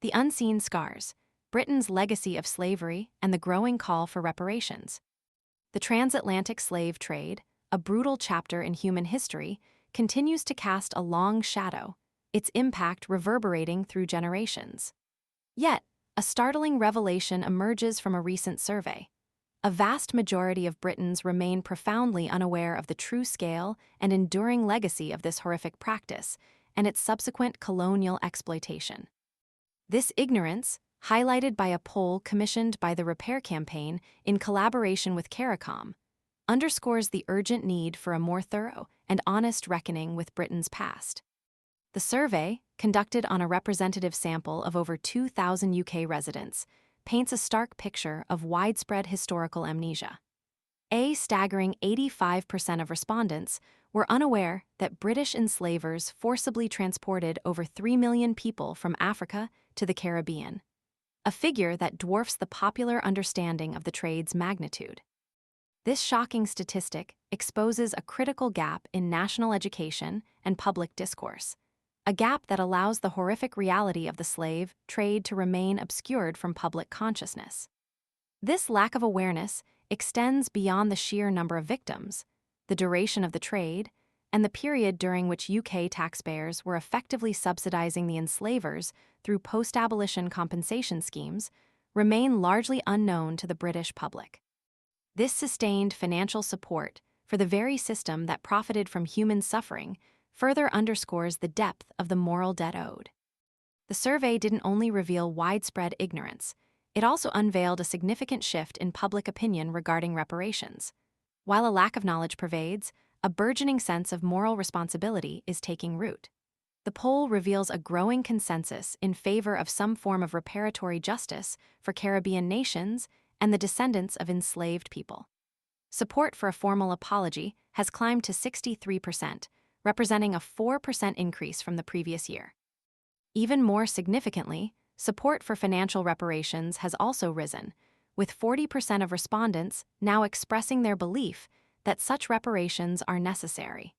The Unseen Scars, Britain's Legacy of Slavery and the Growing Call for Reparations. The transatlantic slave trade, a brutal chapter in human history, continues to cast a long shadow, its impact reverberating through generations. Yet, a startling revelation emerges from a recent survey. A vast majority of Britons remain profoundly unaware of the true scale and enduring legacy of this horrific practice and its subsequent colonial exploitation. This ignorance, highlighted by a poll commissioned by the Repair Campaign in collaboration with CARICOM, underscores the urgent need for a more thorough and honest reckoning with Britain's past. The survey, conducted on a representative sample of over 2,000 UK residents, paints a stark picture of widespread historical amnesia. A staggering 85% of respondents were unaware that British enslavers forcibly transported over 3 million people from Africa to the Caribbean, a figure that dwarfs the popular understanding of the trade's magnitude. This shocking statistic exposes a critical gap in national education and public discourse, a gap that allows the horrific reality of the slave trade to remain obscured from public consciousness. This lack of awareness extends beyond the sheer number of victims, the duration of the trade, and the period during which UK taxpayers were effectively subsidizing the enslavers through post-abolition compensation schemes, remain largely unknown to the British public. This sustained financial support for the very system that profited from human suffering further underscores the depth of the moral debt owed. The survey didn't only reveal widespread ignorance, it also unveiled a significant shift in public opinion regarding reparations. While a lack of knowledge pervades, a burgeoning sense of moral responsibility is taking root. The poll reveals a growing consensus in favor of some form of reparatory justice for Caribbean nations and the descendants of enslaved people. Support for a formal apology has climbed to 63%, representing a 4% increase from the previous year. Even more significantly, support for financial reparations has also risen, with 40% of respondents now expressing their belief that such reparations are necessary.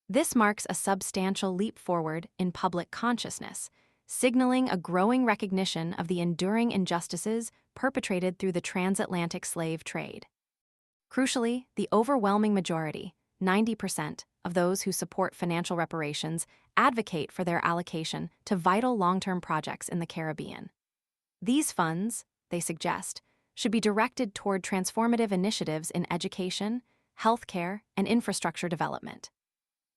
This marks a substantial leap forward in public consciousness, signaling a growing recognition of the enduring injustices perpetrated through the transatlantic slave trade. Crucially, the overwhelming majority, 90%, of those who support financial reparations advocate for their allocation to vital long-term projects in the Caribbean. These funds, they suggest, should be directed toward transformative initiatives in education, healthcare, and infrastructure development.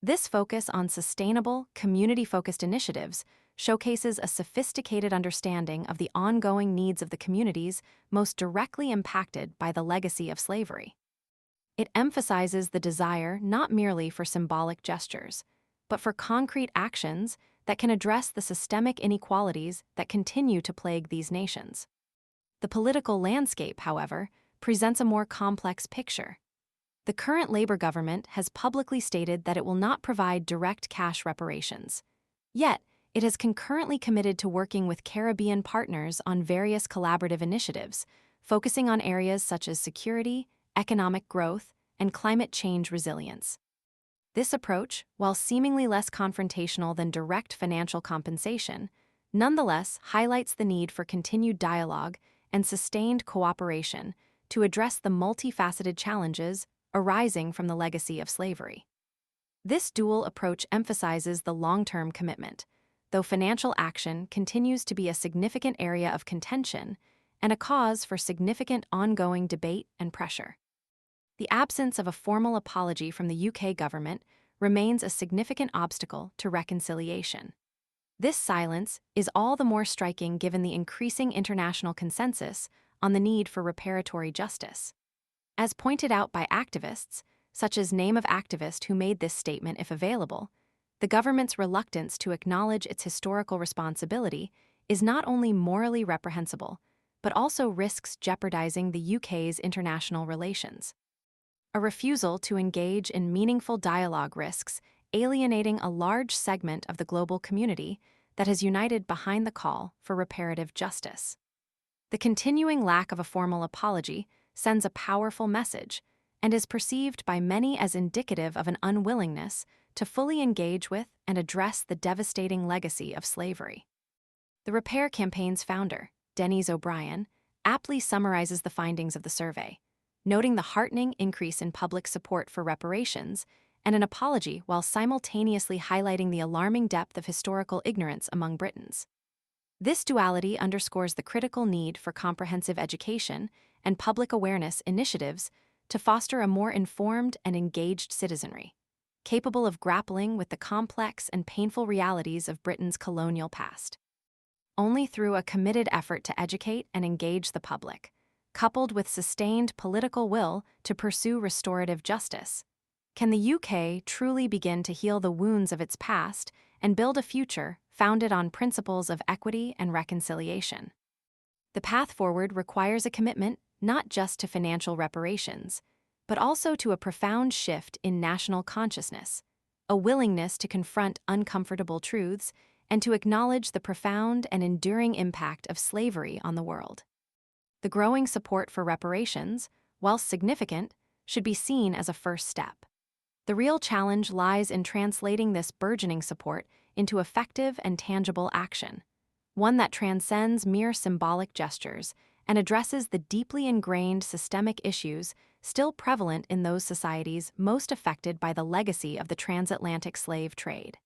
This focus on sustainable, community-focused initiatives showcases a sophisticated understanding of the ongoing needs of the communities most directly impacted by the legacy of slavery. It emphasizes the desire not merely for symbolic gestures, but for concrete actions that can address the systemic inequalities that continue to plague these nations. The political landscape, however, presents a more complex picture. The current Labour government has publicly stated that it will not provide direct cash reparations. Yet, it has concurrently committed to working with Caribbean partners on various collaborative initiatives, focusing on areas such as security, economic growth, and climate change resilience. This approach, while seemingly less confrontational than direct financial compensation, nonetheless highlights the need for continued dialogue and sustained cooperation to address the multifaceted challenges arising from the legacy of slavery. This dual approach emphasizes the long-term commitment, though financial action continues to be a significant area of contention and a cause for significant ongoing debate and pressure. The absence of a formal apology from the UK government remains a significant obstacle to reconciliation. This silence is all the more striking given the increasing international consensus on the need for reparatory justice. As pointed out by activists, such as Name of Activist who made this statement if available, the government's reluctance to acknowledge its historical responsibility is not only morally reprehensible, but also risks jeopardizing the UK's international relations. A refusal to engage in meaningful dialogue risks alienating a large segment of the global community that has united behind the call for reparative justice. The continuing lack of a formal apology sends a powerful message and is perceived by many as indicative of an unwillingness to fully engage with and address the devastating legacy of slavery. The Repair Campaign's founder, Denise O'Brien, aptly summarizes the findings of the survey, noting the heartening increase in public support for reparations and an apology while simultaneously highlighting the alarming depth of historical ignorance among Britons. This duality underscores the critical need for comprehensive education and public awareness initiatives to foster a more informed and engaged citizenry, capable of grappling with the complex and painful realities of Britain's colonial past. Only through a committed effort to educate and engage the public, coupled with sustained political will to pursue restorative justice, can the UK truly begin to heal the wounds of its past and build a future founded on principles of equity and reconciliation. The path forward requires a commitment not just to financial reparations, but also to a profound shift in national consciousness, a willingness to confront uncomfortable truths and to acknowledge the profound and enduring impact of slavery on the world. The growing support for reparations, while significant, should be seen as a first step. The real challenge lies in translating this burgeoning support into effective and tangible action, one that transcends mere symbolic gestures and addresses the deeply ingrained systemic issues still prevalent in those societies most affected by the legacy of the transatlantic slave trade.